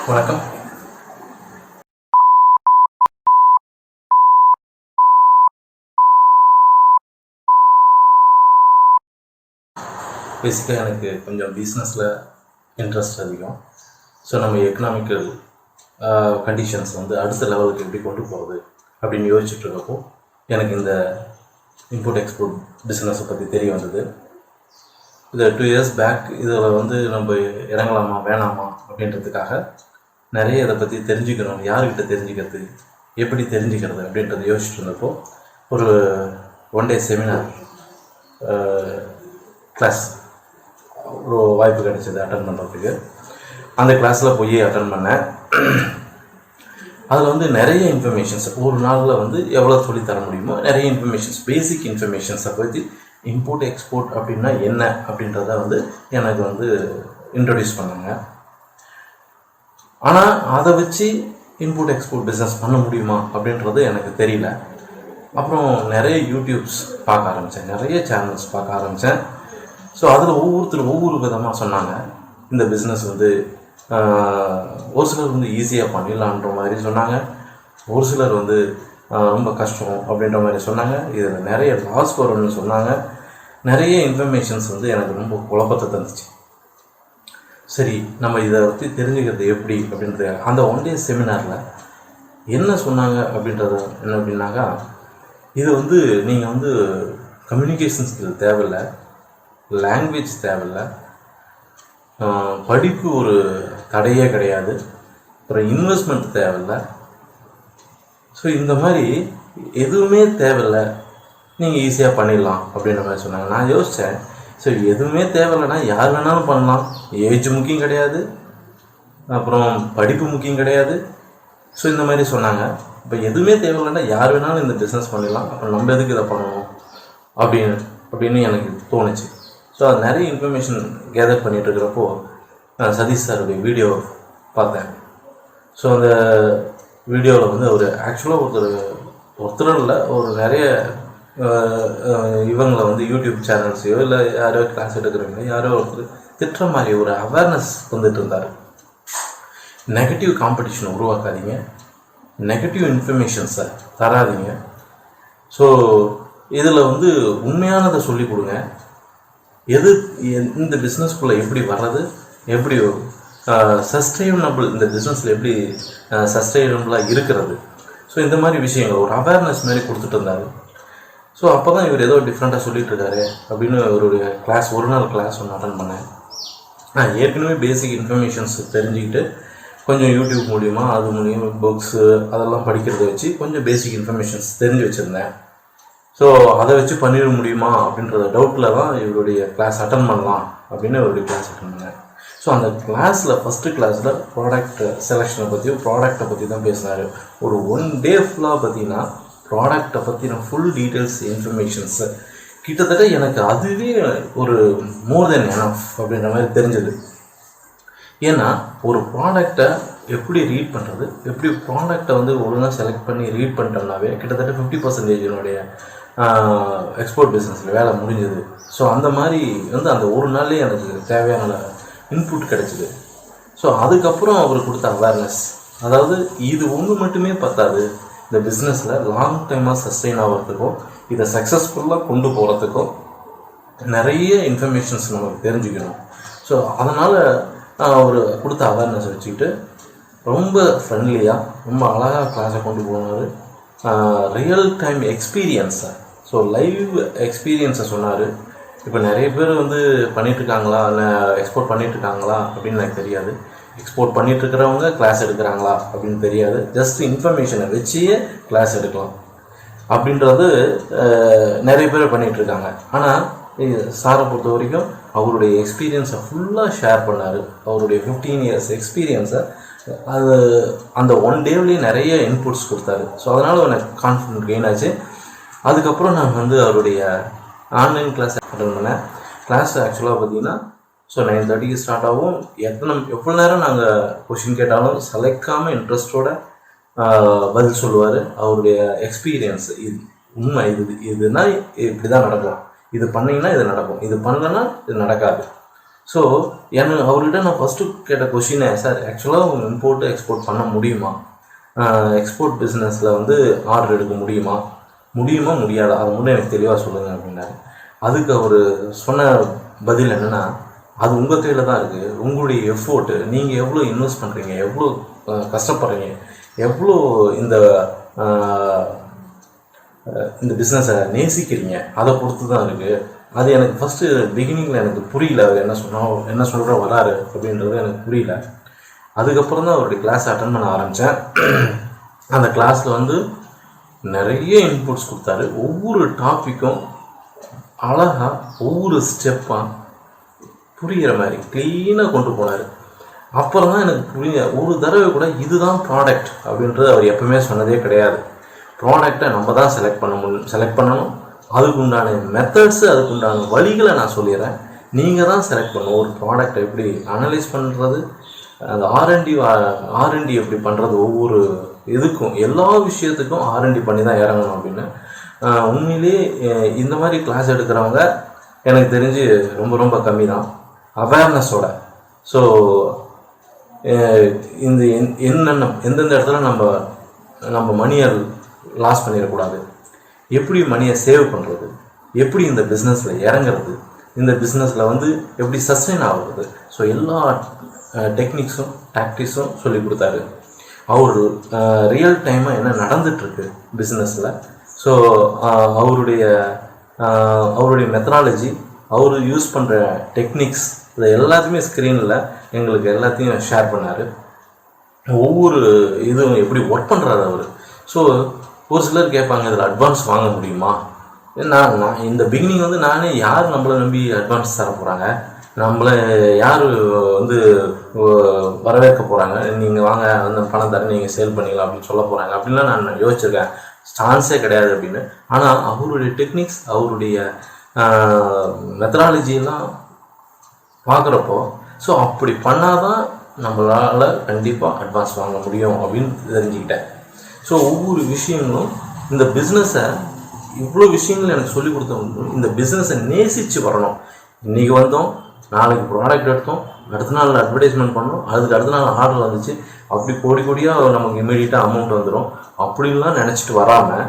வணக்கம். பேசிக்காக எனக்கு கொஞ்சம் பிஸ்னஸில் இன்ட்ரெஸ்ட் அதிகம். ஸோ நம்ம எக்கனாமிக்கல் கண்டிஷன்ஸ் அடுத்த லெவலுக்கு எப்படி கொண்டு போகிறது அப்படின்னு யோசிச்சுட்ருக்கப்போ எனக்கு இந்த இம்போர்ட் எக்ஸ்போர்ட் பிஸ்னஸை பற்றி தெரிய வந்தது. இது 2 years பேக் இதில் நம்ம இறங்கலாமா வேணாமா அப்படின்றதுக்காக நிறைய இதை பற்றி தெரிஞ்சுக்கணும், யார்கிட்ட தெரிஞ்சுக்கிறது, எப்படி தெரிஞ்சுக்கிறது அப்படின்றத யோசிச்சுட்டு இருந்தப்போ ஒரு 1 day செமினார் கிளாஸ் ஒரு வாய்ப்பு கிடைச்சது அட்டன் பண்ணுறதுக்கு. அந்த கிளாஸில் போய் அட்டன் பண்ணேன். அதில் நிறைய இன்ஃபர்மேஷன்ஸ் ஒரு நாளில் எவ்வளோ சொல்லித்தர முடியுமோ நிறைய இன்ஃபர்மேஷன்ஸ், பேசிக் இன்ஃபர்மேஷன்ஸை பற்றி இம்போர்ட் எக்ஸ்போர்ட் அப்படின்னா என்ன அப்படின்றத எனக்கு இன்ட்ரடியூஸ் பண்ணாங்க. ஆனால் அதை வச்சு இம்போர்ட் எக்ஸ்போர்ட் பிஸ்னஸ் பண்ண முடியுமா அப்படின்றது எனக்கு தெரியல. அப்புறம் நிறைய யூடியூப்ஸ் பார்க்க ஆரம்பித்தேன், நிறைய சேனல்ஸ் பார்க்க ஆரம்பித்தேன். ஸோ அதில் ஒவ்வொருத்தரும் ஒவ்வொரு விதமாக சொன்னாங்க. இந்த பிஸ்னஸ் ஒரு சிலர் ஈஸியாக பண்ணிடலான்ற மாதிரி சொன்னாங்க, ஒரு சிலர் ரொம்ப கஷ்டம் அப்படின்ற மாதிரி சொன்னாங்க. இதில் நிறைய லாஸ் வரும்னு சொன்னாங்க. நிறைய இன்ஃபர்மேஷன்ஸ் எனக்கு ரொம்ப குழப்பத்தை தந்துச்சு. சரி, நம்ம இதை பற்றி தெரிஞ்சுக்கிறது எப்படி அப்படின்றது அந்த 1 day செமினாரில் என்ன சொன்னாங்க அப்படின்றது என்ன அப்படின்னாக்கா, இது நீங்கள் கம்யூனிகேஷன் ஸ்கில் தேவையில்லை, லாங்குவேஜ் தேவையில்லை, படிப்பு ஒரு தடையே கிடையாது, அப்புறம் இன்வெஸ்ட்மெண்ட் தேவையில்லை. ஸோ இந்த மாதிரி எதுவுமே தேவையில்லை, நீங்கள் ஈஸியாக பண்ணிடலாம் அப்படின்ற மாதிரி சொன்னாங்க. நான் யோசித்தேன், ஸோ எதுவுமே தேவையில்லைன்னா யார் வேணாலும் பண்ணலாம், ஏஜ் முக்கியம் கிடையாது, அப்புறம் படிப்பு முக்கியம் கிடையாது. ஸோ இந்த மாதிரி சொன்னாங்க. இப்போ எதுவுமே தேவையில்லைன்னா யார் வேணாலும் இந்த பிஸ்னஸ் பண்ணிடலாம், அப்புறம் நம்ம எதுக்கு இதை பண்ணணும் அப்படின்னு எனக்கு தோணுச்சு. ஸோ அது நிறைய இன்ஃபர்மேஷன் கேதர் பண்ணிகிட்டு இருக்கிறப்போ சதீஷ் சாருடைய வீடியோ பார்த்தேன். ஸோ அந்த வீடியோவில் ஒரு ஆக்சுவலாக ஒருத்தர் இல்லை, ஒரு நிறைய இவங்களை யூடியூப் சேனல்ஸையோ இல்லை யாரோ கிளாஸ் எடுக்கிறவங்க யாரோ ஒருத்தர் திட்டுற மாதிரி ஒரு அவேர்னஸ் வந்துட்டு இருந்தார். நெகட்டிவ் காம்படிஷனை உருவாக்காதீங்க, நெகட்டிவ் இன்ஃபர்மேஷன்ஸை தராதிங்க. ஸோ இதில் உண்மையானதை சொல்லிக் கொடுங்க. இந்த பிஸ்னஸ்குள்ளே எப்படி வர்றது, எப்படி சஸ்டைனபிள், இந்த பிஸ்னஸில் எப்படி சஸ்டைனபிளாக இருக்கிறது. ஸோ இந்த மாதிரி விஷயங்கள் ஒரு அவேர்னஸ் மாதிரி கொடுத்துட்டு இருந்தார். ஸோ அப்போ தான் இவர் ஏதோ டிஃப்ரெண்ட்டாக சொல்லிகிட்டு இருக்காரு அப்படின்னு ஒரு கிளாஸ், ஒரு நாள் கிளாஸ் ஒன்று அட்டன் பண்ணேன். நான் ஏற்கனவே பேசிக் இன்ஃபர்மேஷன்ஸ் தெரிஞ்சுக்கிட்டு கொஞ்சம் யூடியூப் மூலிமா அது மூலிமா புக்ஸு அதெல்லாம் படிக்கிறத வச்சு கொஞ்சம் பேசிக் இன்ஃபர்மேஷன்ஸ் தெரிஞ்சு வச்சுருந்தேன். ஸோ அதை வச்சு பண்ணிட முடியுமா அப்படின்றத டவுட்டில் தான் இவருடைய கிளாஸ் அட்டன் பண்ணலாம் அப்படின்னு இவருடைய கிளாஸ் அட்டன் பண்ணேன். ஸோ அந்த கிளாஸில் ஃபஸ்ட்டு கிளாஸில் ப்ராடக்ட் செலெக்ஷனை பற்றியும் ப்ராடக்டை பற்றி தான் பேசினார். ஒரு 1 day ஃபுல்லாக பார்த்தீங்கன்னா ப்ராடக்டை பற்றின ஃபுல் டீட்டெயில்ஸ் இன்ஃபர்மேஷன்ஸு கிட்டத்தட்ட எனக்கு அதுவே ஒரு மோர் தென் எனஃப் அப்படின்ற மாதிரி தெரிஞ்சது. ஏன்னா ஒரு ப்ராடக்டை எப்படி ரீட் பண்ணுறது, எப்படி ப்ராடக்டை ஒழுங்காக செலக்ட் பண்ணி ரீட் பண்ணிட்டோம்னாவே கிட்டத்தட்ட 50% எக்ஸ்போர்ட் பிஸ்னஸில் வேலை முடிஞ்சது. ஸோ அந்த மாதிரி அந்த ஒரு நாள்லேயே எனக்கு தேவையான இன்புட் கிடைச்சிது. ஸோ அதுக்கப்புறம் அவர் கொடுத்த அவேர்னஸ், அதாவது இது ஒன்று மட்டுமே பத்தாது, இந்த பிஸ்னஸில் லாங் டைமாக சஸ்டெயின் ஆகிறதுக்கும் இதை சக்ஸஸ்ஃபுல்லாக கொண்டு போகிறதுக்கும் நிறைய இன்ஃபர்மேஷன்ஸ் நமக்கு தெரிஞ்சுக்கணும். ஸோ அதனால் அவர் கொடுத்த அவேர்னஸ் வச்சுக்கிட்டு ரொம்ப ஃப்ரெண்ட்லியாக ரொம்ப அழகாக கிளாஸை கொண்டு போனார். ரியல் டைம் எக்ஸ்பீரியன்ஸை, ஸோ லைவ் எக்ஸ்பீரியன்ஸை சொன்னார். இப்போ நிறைய பேர் பண்ணிகிட்ருக்காங்களா, இல்லை எக்ஸ்போர்ட் பண்ணிகிட்ருக்காங்களா அப்படின்னு எனக்கு தெரியாது. எக்ஸ்போர்ட் பண்ணிகிட்ருக்கிறவங்க கிளாஸ் எடுக்கிறாங்களா அப்படின்னு தெரியாது. ஜஸ்ட் இன்ஃபர்மேஷனை வச்சே கிளாஸ் எடுக்கலாம் அப்படின்றது நிறைய பேர் பண்ணிகிட்ருக்காங்க. ஆனால் சாரை பொறுத்த வரைக்கும் அவருடைய எக்ஸ்பீரியன்ஸை ஃபுல்லாக ஷேர் பண்ணார். அவருடைய 15 years எக்ஸ்பீரியன்ஸை அது அந்த 1 dayலேயே நிறைய இன்புட்ஸ் கொடுத்தாரு. ஸோ அதனால் எனக்கு கான்ஃபிடென்ட் கெயின் ஆச்சு. அதுக்கப்புறம் நான் அவருடைய ஆன்லைன் கிளாஸ் அட்டன் பண்ணேன். கிளாஸ் ஆக்சுவலாக பார்த்தீங்கன்னா 9:30 ஸ்டார்ட் ஆகும். எவ்வளோ நேரம் நாங்கள் கொஷின் கேட்டாலும் சளைக்காமல் இன்ட்ரெஸ்டோட பதில் சொல்லுவார். அவருடைய எக்ஸ்பீரியன்ஸ் இது உண்மை, இதுனா இப்படி தான் நடக்கும், இது பண்ணிங்கன்னா இது நடக்கும், இது பண்ணலன்னா இது நடக்காது. ஸோ அவர்கிட்ட நான் ஃபஸ்ட்டு கேட்ட கொஷினே, சார் ஆக்சுவலாக இம்போர்ட்டு எக்ஸ்போர்ட் பண்ண முடியுமா, எக்ஸ்போர்ட் பிஸ்னஸில் வந்து ஆர்டர் எடுக்க முடியுமா முடியாதா, அது மட்டும் எனக்கு தெளிவாக சொல்லுங்கள் அப்படின்னாரு. அதுக்கு அவர் சொன்ன பதில் என்னென்னா, அது உங்கள் கையில் தான் இருக்குது, உங்களுடைய எஃபோர்ட்டு, நீங்கள் எவ்வளோ இன்வெஸ்ட் பண்ணுறீங்க, எவ்வளோ கஷ்டப்படுறீங்க, எவ்வளோ இந்த பிஸ்னஸை நேசிக்கிறீங்க, அதை பொறுத்து தான் இருக்குது. அது எனக்கு ஃபஸ்ட்டு பிகினிங்கில் எனக்கு புரியல, அவர் என்ன சொல்கிற வராரு அப்படின்றது எனக்கு புரியல. அதுக்கப்புறம் தான் அவருடைய கிளாஸ் அட்டன் பண்ண ஆரம்பித்தேன். அந்த கிளாஸில் வந்து நிறைய இன்புட்ஸ் கொடுத்தாரு. ஒவ்வொரு டாப்பிக்கும் அழகாக ஒவ்வொரு ஸ்டெப்பாக புரிகிற மாதிரி க்ளீனாக கொண்டு போனார். அப்புறம் தான் எனக்கு புரிய, ஒரு தடவை கூட இதுதான் ப்ராடக்ட் அப்படின்றது அவர் எப்பவுமே சொன்னதே கிடையாது. ப்ராடக்டை நம்ம தான் செலக்ட் பண்ணணும். அதுக்கு உண்டான மெத்தட்ஸு, அதுக்கு உண்டான வழிகளை நான் சொல்லிடுறேன், நீங்கள் தான் செலக்ட் பண்ணணும். ஒரு ப்ராடக்டை எப்படி அனலைஸ் பண்ணுறது, அந்த ஆர்என்டி எப்படி பண்ணுறது, ஒவ்வொரு இதுக்கும் எல்லா விஷயத்துக்கும் ஆர்என்டி பண்ணி தான் இறங்கணும் அப்படின்னு. உண்மையிலே இந்த மாதிரி கிளாஸ் எடுக்கிறவங்க எனக்கு தெரிஞ்சு ரொம்ப ரொம்ப கம்மி தான் அவேர்னஸோட. ஸோ இந்த எந்தெந்த இடத்துல நம்ம மணியை லாஸ் பண்ணிடக்கூடாது, எப்படி மணியை சேவ் பண்ணுறது, எப்படி இந்த பிஸ்னஸில் இறங்குறது, இந்த பிஸ்னஸில் வந்து எப்படி சஸ்டெயின் ஆகுறது, ஸோ எல்லா டெக்னிக்ஸும் டாக்டிக்ஸும் சொல்லி கொடுத்தாரு. அவர் ரியல் டைமாக என்ன நடந்துகிட்ருக்கு பிஸ்னஸில், ஸோ அவருடைய மெத்தடாலஜி, அவர் யூஸ் பண்ணுற டெக்னிக்ஸ், இதை எல்லாத்தையுமே ஸ்க்ரீனில் எங்களுக்கு எல்லாத்தையும் ஷேர் பண்ணார். ஒவ்வொரு இதுவும் எப்படி ஒர்க் பண்ணுறாரு அவர். ஸோ ஒரு சிலர் கேட்பாங்க, இதில் அட்வான்ஸ் வாங்க முடியுமா? நான் இந்த பிகினிங் வந்து நானே, யார் நம்மளை நம்பி அட்வான்ஸ் தர போகிறாங்க, நம்மளை யார் வந்து வரவேற்க போகிறாங்க, நீங்கள் வாங்க அந்த பணம் தர நீங்கள் சேல் பண்ணிக்கலாம் அப்படின்னு சொல்ல போகிறாங்க அப்படின்லாம் நான் யோசிச்சிருக்கேன். சான்ஸே கிடையாது அப்படின்னு. ஆனால் அவருடைய டெக்னிக்ஸ், அவருடைய மெத்தடாலஜியெல்லாம் பார்க்குறப்போ, ஸோ அப்படி பண்ணால் தான் நம்மளால் கண்டிப்பாக அட்வான்ஸ் வாங்க முடியும் அப்படின்னு தெரிஞ்சுக்கிட்டேன். ஸோ ஒவ்வொரு விஷயங்களும் இந்த பிஸ்னஸை, இவ்வளோ விஷயங்கள் எனக்கு சொல்லிக் கொடுத்த, இந்த பிஸ்னஸை நேசித்து வரணும். இன்றைக்கி வந்தோம், நாளைக்கு ப்ராடக்ட் எடுத்தோம், அடுத்த நாள் அட்வர்டைஸ்மெண்ட் பண்ணோம், அதுக்கு அடுத்த நாள் ஆர்டர் வந்துச்சு, அப்படி கோடியாக நமக்கு இமீடியட்டாக அமௌண்ட் வந்துடும் அப்படின்லாம் நினச்சிட்டு வராமல்,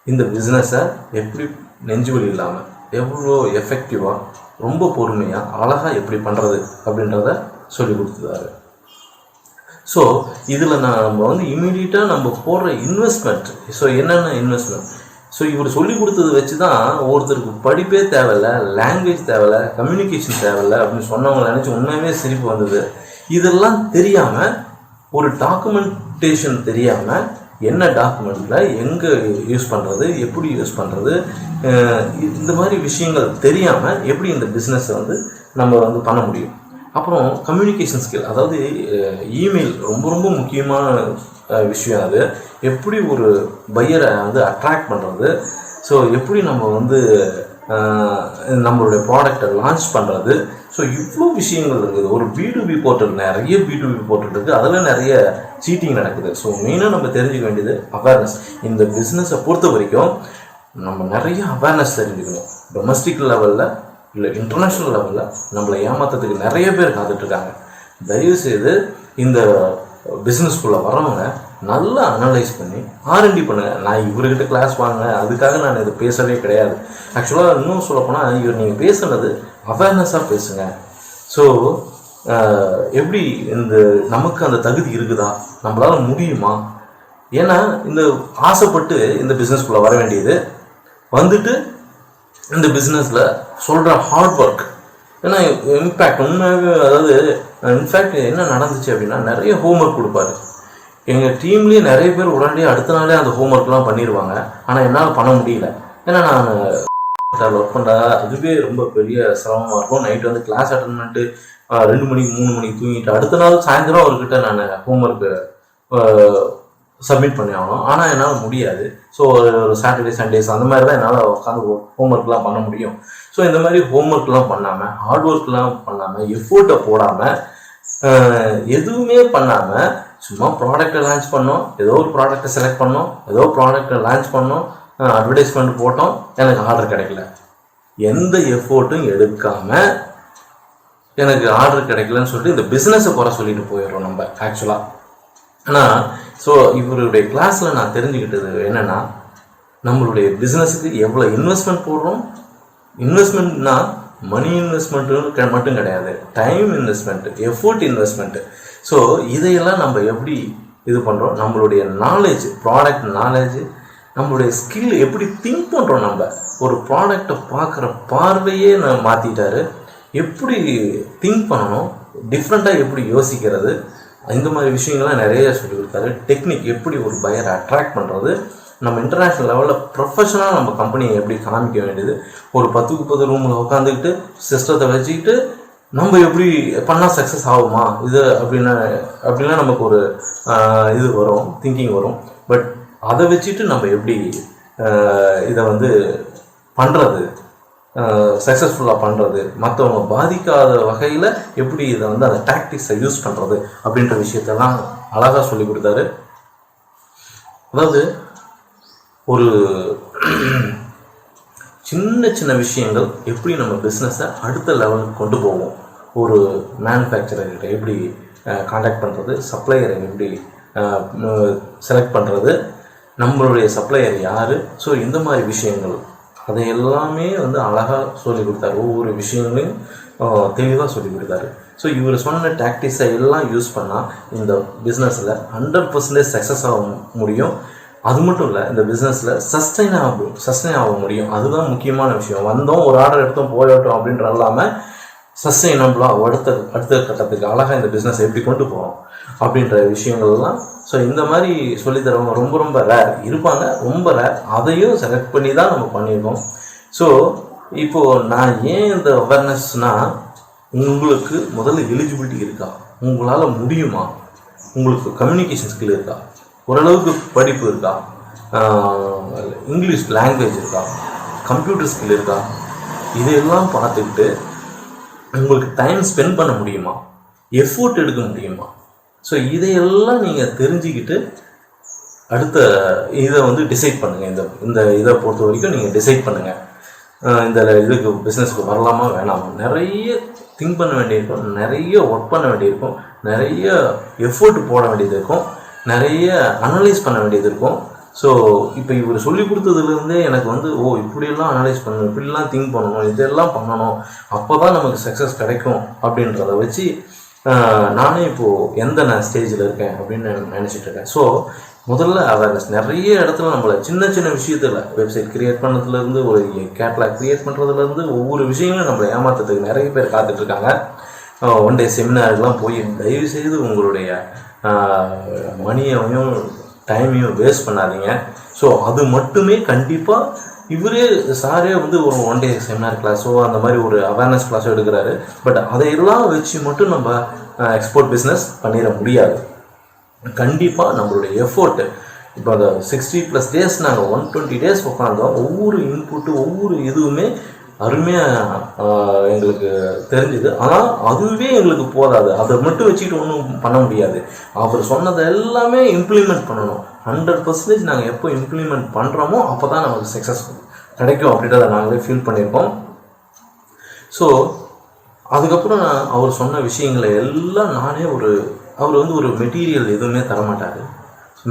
இந்த பிஸ்னஸை எப்படி நெஞ்சு வலி இல்லாமல், எவ்வளோ எஃபெக்டிவாக, ரொம்ப பொறுமையாக, அழகாக எப்படி பண்ணுறது அப்படின்றத சொல்லி கொடுத்துருந்தாரு. ஸோ இதில் நம்ம வந்து இமீடியட்டாக நம்ம போடுற இன்வெஸ்ட்மெண்ட், ஸோ என்னென்ன இன்வெஸ்ட்மெண்ட், ஸோ இவர் சொல்லி கொடுத்தது வச்சு தான் ஒருத்தருக்கு படிப்பே தேவையில்லை, லாங்குவேஜ் தேவையில்லை, கம்யூனிகேஷன் தேவையில்லை அப்படின்னு சொன்னவங்க நினச்சி உண்மையுமே சிரிப்பு வந்தது. இதெல்லாம் தெரியாமல், ஒரு டாக்குமெண்டேஷன் தெரியாமல், என்ன டாக்குமெண்ட்டில் எங்கே யூஸ் பண்ணுறது, எப்படி யூஸ் பண்ணுறது, இந்த மாதிரி விஷயங்கள் தெரியாமல் எப்படி இந்த பிஸ்னஸை வந்து நம்ம வந்து பண்ண முடியும். அப்புறம் கம்யூனிகேஷன் ஸ்கில், அதாவது இமெயில் ரொம்ப ரொம்ப முக்கியமான விஷயம். அது எப்படி ஒரு பையரை வந்து அட்ராக்ட் பண்ணுறது, ஸோ எப்படி நம்ம வந்து நம்மளுடைய ப்ராடக்டை லான்ச் பண்ணுறது, ஸோ இவ்வளோ விஷயங்கள் இருக்குது. ஒரு B2B போர்ட்டல், நிறைய B2B போர்ட்டல் இருக்குது, அதில் நிறைய சீட்டிங் நடக்குது. ஸோ மெயினாக நம்ம தெரிஞ்சுக்க வேண்டியது அவேர்னஸ். இந்த பிஸ்னஸை பொறுத்த வரைக்கும் நம்ம நிறைய அவேர்னஸ் தெரிஞ்சுக்கணும். டொமஸ்டிக் லெவலில் இல்லை இன்டர்நேஷ்னல் லெவலில் நம்மளை ஏமாற்றத்துக்கு நிறைய பேர் காத்துட்ருக்காங்க. தயவுசெய்து இந்த பிஸ்னஸ்குள்ளே வரவங்க நல்லா அனலைஸ் பண்ணி ஆர்என்டி பண்ணுங்கள். நான் இவர்கிட்ட கிளாஸ் வாங்கினேன் அதுக்காக நான் இதை பேசவே கிடையாது. ஆக்சுவலாக இன்னும் சொல்லப்போனால், இவர் நீங்கள் பேசுனது அவேர்னஸாக பேசுங்க. ஸோ எப்படி நமக்கு அந்த தகுதி இருக்குதா, நம்மளால் முடியுமா? ஏன்னா இந்த ஆசைப்பட்டு இந்த பிஸ்னஸ்குள்ளே வர வேண்டியது வந்துட்டு இந்த பிஸ்னஸில் சொல்கிற ஹார்ட் ஒர்க், ஏன்னா இம்பேக்ட் உண்மையாகவே, அதாவது இன்ஃபேக்ட் என்ன நடந்துச்சு அப்படின்னா, நிறைய ஹோம்ஒர்க் கொடுப்பாரு. எங்கள் டீம்லேயே நிறைய பேர் உடனடியாக அடுத்த நாளே அந்த ஹோம்ஒர்க்லாம் பண்ணிடுவாங்க. ஆனால் என்னால் பண்ண முடியல. ஏன்னா நான் ஒர்க் பண்ணுறா, அதுவே ரொம்ப பெரிய சிரமமாக இருக்கும். நைட்டு வந்து கிளாஸ் அட்டன் பண்ணிட்டு 2 மணிக்கு 3 மணிக்கு தூங்கிட்டு அடுத்த நாள் சாயந்தரம் அவர்கிட்ட நான் ஹோம்ஒர்க்கு சப்மிட் பண்ணி ஆகணும். ஆனால் என்னால் முடியாது. ஸோ ஒரு சாட்டர்டே சண்டேஸ் அந்த மாதிரி தான் என்னால் உட்காந்து ஹோம்ஒர்க்லாம் பண்ண முடியும். ஸோ இந்த மாதிரி ஹோம்ஒர்க்லாம் பண்ணாமல், ஹார்ட் ஒர்க்லாம் பண்ணாமல், எஃபோர்ட்டை போடாமல், எதுவுமே பண்ணாமல் சும்மா ப்ராடக்டை லான்ச் பண்ணோம், ஏதோ ஒரு ப்ராடக்டை செலக்ட் பண்ணோம், ஏதோ ப்ராடக்டை லான்ச் பண்ணோம், அட்வர்டைஸ்மெண்ட் போட்டோம், எனக்கு ஆர்டர் கிடைக்கல. எந்த எஃபோர்ட்டும் எடுக்காமல் எனக்கு ஆர்டர் கிடைக்கலன்னு சொல்லிட்டு இந்த பிஸ்னஸை குறை சொல்லிட்டு போயிடுறோம் நம்ம ஆக்சுவலாக. ஆனால் ஸோ இவருடைய கிளாஸில் நான் தெரிஞ்சுக்கிட்டது என்னென்னா, நம்மளுடைய பிஸ்னஸுக்கு எவ்வளோ இன்வெஸ்ட்மெண்ட் போடுறோம். இன்வெஸ்ட்மெண்ட்னா மணி இன்வெஸ்ட்மெண்ட்டு மட்டும் கிடையாது, time investment, effort investment. So இதையெல்லாம் நம்ம எப்படி இது பண்ணுறோம், நம்மளுடைய நாலேஜ், ப்ராடக்ட் நாலேஜ், நம்மளுடைய ஸ்கில், எப்படி திங்க் பண்ணுறோம். நம்ம ஒரு ப்ராடக்டை பார்க்குற பார்வையே நான் மாற்றிட்டாரு. எப்படி திங்க் பண்ணணும், டிஃப்ரெண்ட்டாக எப்படி யோசிக்கிறது, இந்த மாதிரி விஷயங்கள்லாம் நிறைய சொல்லி கொடுத்தாரு. டெக்னிக், எப்படி ஒரு பையரை அட்ராக்ட் பண்ணுறது, நம்ம இன்டர்நேஷ்னல் லெவலில் ப்ரொஃபஷனலாக நம்ம கம்பெனியை எப்படி காமிக்க வேண்டியது, ஒரு 10 ரூமில் உட்காந்துக்கிட்டு சிஸ்டத்தை வச்சுக்கிட்டு நம்ம எப்படி பண்ணால் சக்ஸஸ் ஆகுமா இது அப்படின்னா நமக்கு ஒரு இது வரும், திங்கிங் வரும். பட் அதை வச்சுட்டு நம்ம எப்படி இதை வந்து பண்ணுறது, சக்ஸஸ்ஃபுல்லாக பண்ணுறது, மற்றவங்க பாதிக்காத வகையில் எப்படி இதை வந்து அந்த டாக்டிக்ஸை யூஸ் பண்ணுறது அப்படின்ற விஷயத்தெல்லாம் அழகாக சொல்லி கொடுத்தாரு. அதாவது ஒரு சின்ன சின்ன விஷயங்கள் எப்படி நம்ம பிஸ்னஸை அடுத்த லெவலுக்கு கொண்டு போவோம், ஒரு மேனுஃபேக்சரர்கிட்ட எப்படி காண்டாக்ட் பண்ணுறது, சப்ளையரை எப்படி செலக்ட் பண்ணுறது, நம்மளுடைய சப்ளையர் யார், ஸோ இந்த மாதிரி விஷயங்கள் அதை எல்லாமே வந்து அழகாக சொல்லி கொடுத்தாரு. ஒவ்வொரு விஷயங்களையும் தெளிவாக சொல்லி கொடுத்தாரு. ஸோ இவர் சொன்ன டாக்டிக்ஸை எல்லாம் யூஸ் பண்ணால் இந்த பிஸ்னஸில் 100% சக்ஸஸ் ஆக முடியும். அது மட்டும் இல்லை, இந்த பிஸ்னஸில் சஸ்டைன் ஆக முடியும். அதுதான் முக்கியமான விஷயம். வந்தோம், ஒரு ஆர்டர் எடுத்தோம், போயிட்டோம் அப்படின்ற இல்லாமல் சஸ்டைனபிளாக அடுத்த கட்டத்துக்கு அழகாக இந்த பிஸ்னஸ் எப்படி கொண்டு போகிறோம் அப்படின்ற விஷயங்கள்லாம். ஸோ இந்த மாதிரி சொல்லித்தரவங்க ரொம்ப ரொம்ப ரேர் இருப்பாங்க, ரொம்ப ரேர். அதையும் செலக்ட் பண்ணி தான் நம்ம பண்ணியிருக்கோம். ஸோ இப்போது நான் ஏன் இந்த அவேர்னஸ்னால், உங்களுக்கு முதல்ல எலிஜிபிலிட்டி இருக்கா, உங்களால் முடியுமா, உங்களுக்கு கம்யூனிகேஷன் ஸ்கில் இருக்கா, ஓரளவுக்கு படிப்பு இருக்கா, இங்கிலீஷ் லாங்குவேஜ் இருக்கா, கம்ப்யூட்டர் ஸ்கில் இருக்கா, இதெல்லாம் பார்த்துக்கிட்டு உங்களுக்கு டைம் ஸ்பெண்ட் பண்ண முடியுமா, எஃபோர்ட் எடுக்க முடியுமா. ஸோ இதையெல்லாம் நீங்கள் தெரிஞ்சுக்கிட்டு அடுத்த இதை வந்து டிசைட் பண்ணுங்கள். இந்த இதை பொறுத்த வரைக்கும் நீங்கள் டிசைட் பண்ணுங்கள், இந்த இதுக்கு பிஸ்னஸ்க்கு வரலாமா வேணாமா. நிறைய திங்க் பண்ண வேண்டியிருக்கும், நிறைய ஒர்க் பண்ண வேண்டியிருக்கும், நிறைய எஃபோர்ட் போட வேண்டியது இருக்கும், நிறைய அனலைஸ் பண்ண வேண்டியது இருக்கும். ஸோ இப்போ இவர் சொல்லி கொடுத்ததுலேருந்தே எனக்கு வந்து இப்படியெல்லாம் அனலைஸ் பண்ணணும், இப்படிலாம் திங்க் பண்ணணும், இதெல்லாம் பண்ணணும், அப்போ தான் நமக்கு சக்ஸஸ் கிடைக்கும் அப்படின்றத வச்சு நானே இப்போது எந்த ஸ்டேஜில் இருக்கேன் அப்படின்னு நினச்சிட்டு இருக்கேன். ஸோ முதல்ல அவேர்னஸ் நிறைய இடத்துல நம்மளை சின்ன சின்ன விஷயத்தில் வெப்சைட் க்ரியேட் பண்ணதுலேருந்து, ஒரு கேட்லாக் க்ரியேட் பண்ணுறதுலேருந்து, ஒவ்வொரு விஷயங்களும் நம்மளை ஏமாத்துறதுக்கு நிறைய பேர் காத்துட்ருக்காங்க. ஒன் டே செமினார்லாம் போய் தயவுசெய்து உங்களுடைய மணியையும் டைமையும் வேஸ்ட் பண்ணாதீங்க. ஸோ அது மட்டுமே கண்டிப்பாக இவரே சாரே வந்து ஒரு ஒன் டே செமினார் கிளாஸோ அந்த மாதிரி ஒரு அவேர்னஸ் கிளாஸோ எடுக்கிறாரு. பட் அதையெல்லாம் வச்சு மட்டும் நம்ம எக்ஸ்போர்ட் பிஸ்னஸ் பண்ணிட முடியாது. கண்டிப்பாக நம்மளுடைய எஃபோர்ட்டு, இப்போ அந்த 60+ டேஸ் நாங்கள் 120 டேஸ் உட்காந்தோம். ஒவ்வொரு இன்புட்டு, ஒவ்வொரு இதுவுமே அருமையாக எங்களுக்கு தெரிஞ்சுது. ஆனால் அதுவே எங்களுக்கு போதாது, அதை மட்டும் வச்சுக்கிட்டு ஒன்றும் பண்ண முடியாது. அவர் சொன்னதை எல்லாமே இம்ப்ளிமெண்ட் பண்ணணும். 100% நாங்கள் எப்போ இம்ப்ளிமெண்ட் பண்ணுறோமோ அப்போ தான் நமக்கு சக்ஸஸ் கிடைக்கும் அப்படின்றத நாங்களே ஃபீல் பண்ணியிருக்கோம். ஸோ அதுக்கப்புறம் அவர் சொன்ன விஷயங்களை எல்லாம் நானே அவர் வந்து ஒரு மெட்டீரியல் எதுவுமே தரமாட்டார்.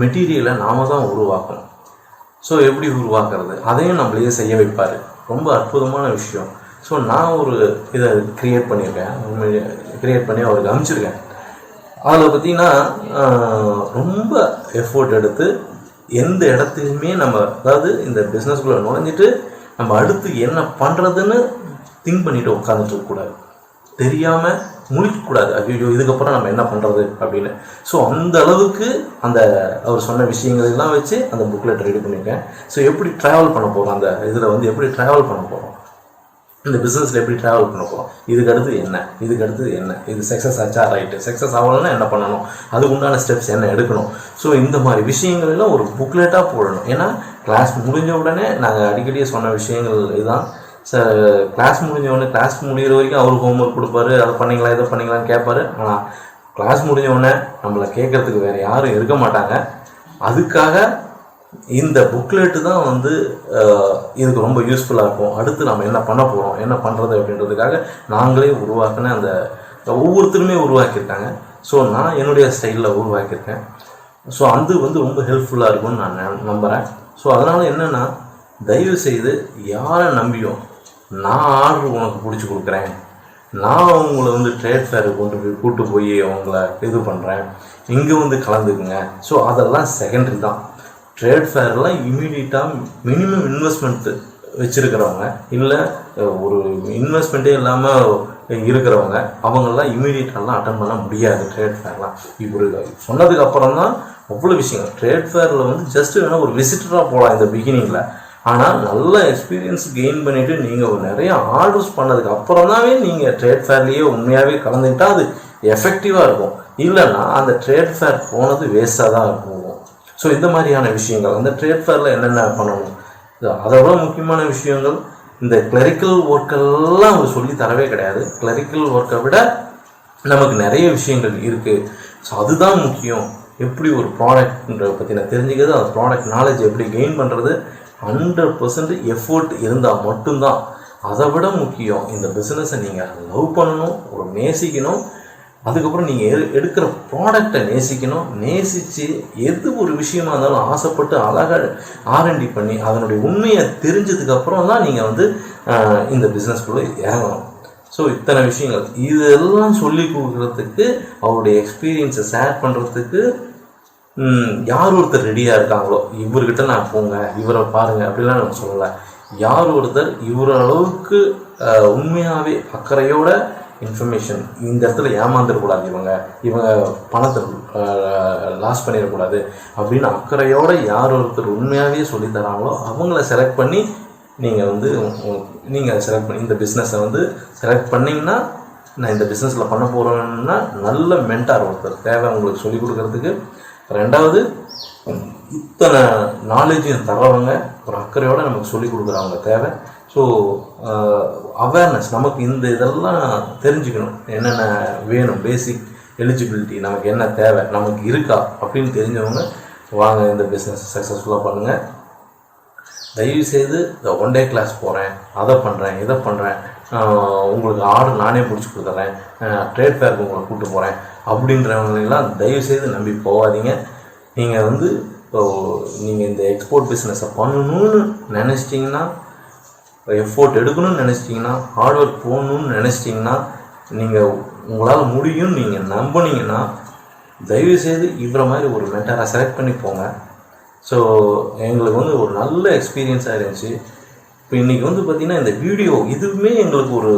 மெட்டீரியலை நாம் தான் உருவாக்கணும். ஸோ எப்படி உருவாக்குறது, அதையும் நம்மளையே செய்ய வைப்பார். ரொம்ப அற்புதமான விஷயம். ஸோ நான் ஒரு இதை க்ரியேட் பண்ணியிருக்கேன், க்ரியேட் பண்ணி அவருக்கு அனுப்பிச்சிருக்கேன். அதில் பார்த்திங்கன்னா ரொம்ப எஃபோர்ட் எடுத்து எந்த இடத்துலையுமே நம்ம, அதாவது இந்த பிஸ்னஸ்குள்ளே நுழைஞ்சிட்டு நம்ம அடுத்து என்ன பண்ணுறதுன்னு திங்க் பண்ணிவிட்டு உட்காந்துட்டு இருக்கக்கூடாது, தெரியாமல் முழிக்கக்கூடாது, ஐயோ இதுக்கப்புறம் நம்ம என்ன பண்ணுறது அப்படின்னு. ஸோ அந்த அளவுக்கு அவர் சொன்ன விஷயங்கள் எல்லாம் வச்சு அந்த புக்லெட் ரெடி பண்ணியிருக்கேன். ஸோ எப்படி ட்ராவல் பண்ண போகிறோம், அந்த இதில் வந்து எப்படி ட்ராவல் பண்ண போகிறோம், இந்த பிஸ்னஸில் எப்படி ட்ராவல் பண்ண போகிறோம், இதுக்கு அடுத்து என்ன, இது சக்ஸஸ் ஆச்சா, ரைட்டு, சக்ஸஸ் ஆகலைன்னா என்ன பண்ணணும், அதுக்கு உண்டான ஸ்டெப்ஸ் என்ன எடுக்கணும். ஸோ இந்த மாதிரி விஷயங்கள் எல்லாம் ஒரு புக்லெட்டாக போடணும். ஏன்னா கிளாஸ் முடிஞ்ச உடனே நாங்கள் அடிக்கடி சொன்ன விஷயங்கள் இதுதான். கிளாஸ் முடிஞ்சவொடனே, கிளாஸ் முடிகிற வரைக்கும் அவர் ஹோம்ஒர்க் கொடுப்பாரு, அதை பண்ணிங்களா இதை பண்ணிங்களான்னு கேட்பாரு. ஆனால் கிளாஸ் முடிஞ்சவொடனே நம்மளை கேட்குறதுக்கு வேறு யாரும் இருக்க மாட்டாங்க. அதுக்காக இந்த புக்லெட்டு தான் வந்து இதுக்கு ரொம்ப யூஸ்ஃபுல்லாக இருக்கும். அடுத்து நம்ம என்ன பண்ண போகிறோம், என்ன பண்ணுறது அப்படின்றதுக்காக நாங்களே உருவாக்கின அந்த ஒவ்வொருத்தருமே உருவாக்கியிருக்காங்க. ஸோ நான் என்னுடைய ஸ்டைலில் உருவாக்கியிருக்கேன். ஸோ அது வந்து ரொம்ப ஹெல்ப்ஃபுல்லாக இருக்கும்னு நான் நம்புகிறேன். ஸோ அதனால் என்னென்னா, தயவுசெய்து யாரை நம்பியும் நான் ஆர்டர் உனக்கு பிடிச்சி கொடுக்குறேன், நான் உங்களை வந்து ட்ரேட் ஃபேருக்கு கூப்பிட்டு போய் அவங்கள இது பண்ணுறேன், இங்கே வந்து கலந்துக்குங்க. ஸோ அதெல்லாம் செகண்டரி தான். ட்ரேட் ஃபேர்லாம் இமீடியட்டாக மினிமம் இன்வெஸ்ட்மெண்ட்டு வச்சுருக்கிறவங்க, இல்லை ஒரு இன்வெஸ்ட்மெண்ட்டே இல்லாமல் இருக்கிறவங்க, அவங்களாம் இமீடியட்டாலாம் அட்டன் பண்ண முடியாது ட்ரேட் ஃபேர்லாம். இப்படி சொன்னதுக்கு அப்புறம் தான் அவ்வளோ விஷயங்கள். ட்ரேட் ஃபேரில் வந்து ஜஸ்ட்டு வேணால் ஒரு விசிட்டராக போகலாம் இந்த பிகினிங்கில். ஆனால் நல்ல எக்ஸ்பீரியன்ஸ் கெயின் பண்ணிவிட்டு நீங்கள் நிறைய ஆர்டர்ஸ் பண்ணதுக்கு அப்புறம் தானே நீங்கள் ட்ரேட் ஃபேர்லேயே உண்மையாகவே கலந்துக்கிட்டால் அது எஃபெக்டிவாக இருக்கும். இல்லைன்னா அந்த ட்ரேட் ஃபேர் போனது வேஸ்ட்டாக தான் போகும். ஸோ இந்த மாதிரியான விஷயங்கள் அந்த ட்ரேட் ஃபேரில் என்னென்ன பண்ணணும், அதை விட முக்கியமான விஷயங்கள் இந்த கிளரிக்கல் ஒர்க்கெல்லாம் அவர் சொல்லி தரவே கிடையாது. கிளரிக்கல் ஒர்க்கை விட நமக்கு நிறைய விஷயங்கள் இருக்குது. ஸோ அதுதான் முக்கியம். எப்படி ஒரு ப்ராடக்ட்ன்ற பற்றி நான் தெரிஞ்சுக்கிறது, அந்த ப்ராடக்ட் நாலேஜ் எப்படி கெயின் பண்ணுறது, 100% எஃபோர்ட் இருந்தால் மட்டும்தான். அதை விட முக்கியம் இந்த பிஸ்னஸை நீங்கள் லவ் பண்ணணும், ஒரு நேசிக்கணும். அதுக்கப்புறம் நீங்கள் எடுக்கிற ப்ராடக்டை நேசிக்கணும். நேசித்து எது ஒரு விஷயமா இருந்தாலும் ஆசைப்பட்டு அழகாக ஆர்என்டி பண்ணி அதனுடைய உண்மையை தெரிஞ்சதுக்கப்புறம் தான் நீங்கள் வந்து இந்த பிஸ்னஸ்குள்ளே இறங்கணும். ஸோ இத்தனை விஷயங்கள் இதெல்லாம் சொல்லி கொடுக்குறதுக்கு, அவருடைய எக்ஸ்பீரியன்ஸை ஷேர் பண்ணுறதுக்கு யார் ஒருத்தர் ரெடியாக இருக்காங்களோ, இவர்கிட்ட நான் போங்க, இவரை பாருங்கள் அப்படிலாம் நம்ம சொல்லலை. யார் ஒருத்தர் இவர் அளவுக்கு உண்மையாகவே அக்கறையோட இன்ஃபர்மேஷன், இந்த இடத்துல ஏமாந்துடக்கூடாது, இவங்க பணத்தை லாஸ் பண்ணிடக்கூடாது அப்படின்னு அக்கறையோடு யார் ஒருத்தர் உண்மையாகவே சொல்லித்தராங்களோ அவங்கள செலக்ட் பண்ணி நீங்கள் செலக்ட் பண்ணி இந்த பிஸ்னஸை வந்து செலக்ட் பண்ணிங்கன்னா, நான் இந்த பிஸ்னஸில் பண்ண போகிறேன்னா நல்ல மென்டார் ஒருத்தர் தேவை உங்களுக்கு சொல்லிக் கொடுக்கறதுக்கு. ரெண்டாவது, இத்தனை நாலேஜையும் தரவங்க ஒரு அக்கறையோடு நமக்கு சொல்லிக் கொடுக்குறவங்க தேவை. ஸோ அவேர்னஸ், நமக்கு இந்த இதெல்லாம் தெரிஞ்சுக்கணும், என்னென்ன வேணும், பேசிக் எலிஜிபிலிட்டி நமக்கு என்ன தேவை, நமக்கு இருக்கா அப்படின்னு தெரிஞ்சவங்க வாங்க இந்த பிஸ்னஸ் சக்ஸஸ்ஃபுல்லாக பண்ணுங்கள். தயவுசெய்து இந்த ஒன் டே கிளாஸ் போகிறேன், அதை பண்ணுறேன், இதை பண்ணுறேன், உங்களுக்கு ஆர்டர் நானே பிடிச்சி கொடுத்துட்றேன், ட்ரேட் ஃபேருக்கு உங்களை கூப்பிட்டு போகிறேன் அப்படின்றவங்களெல்லாம் தயவுசெய்து நம்பி போகாதீங்க. நீங்கள் வந்து நீங்கள் இந்த எக்ஸ்போர்ட் பிஸ்னஸை பண்ணணும்னு நினச்சிட்டிங்கன்னா, எஃபோர்ட் எடுக்கணும்னு நினச்சிட்டிங்கன்னா, ஹார்ட் ஒர்க் போகணுன்னு நினச்சிட்டிங்கன்னா, நீங்கள் உங்களால் முடியும்னு நீங்கள் நம்பினீங்கன்னா தயவுசெய்து இவரை மாதிரி ஒரு மென்டாரை செலக்ட் பண்ணி போங்க. ஸோ எங்களுக்கு வந்து ஒரு நல்ல எக்ஸ்பீரியன்ஸாக இருந்துச்சு. இப்போ இன்றைக்கி வந்து பார்த்திங்கன்னா இந்த வீடியோ இதுவுமே எங்களுக்கு ஒரு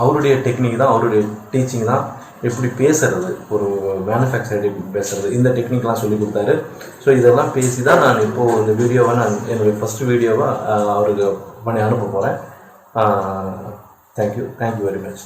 அவருடைய டெக்னிக் தான், அவருடைய டீச்சிங் தான். எப்படி பேசுகிறது, ஒரு மேனுஃபேக்சர் எப்படி பேசுகிறது, இந்த டெக்னிக்லாம் சொல்லி கொடுத்தாரு. ஸோ இதெல்லாம் பேசி தான் நான் இப்போது இந்த வீடியோவை நான் என்னுடைய ஃபஸ்ட்டு வீடியோவாக அவருக்கு பண்ணி அனுப்ப போகிறேன். Thank you very much.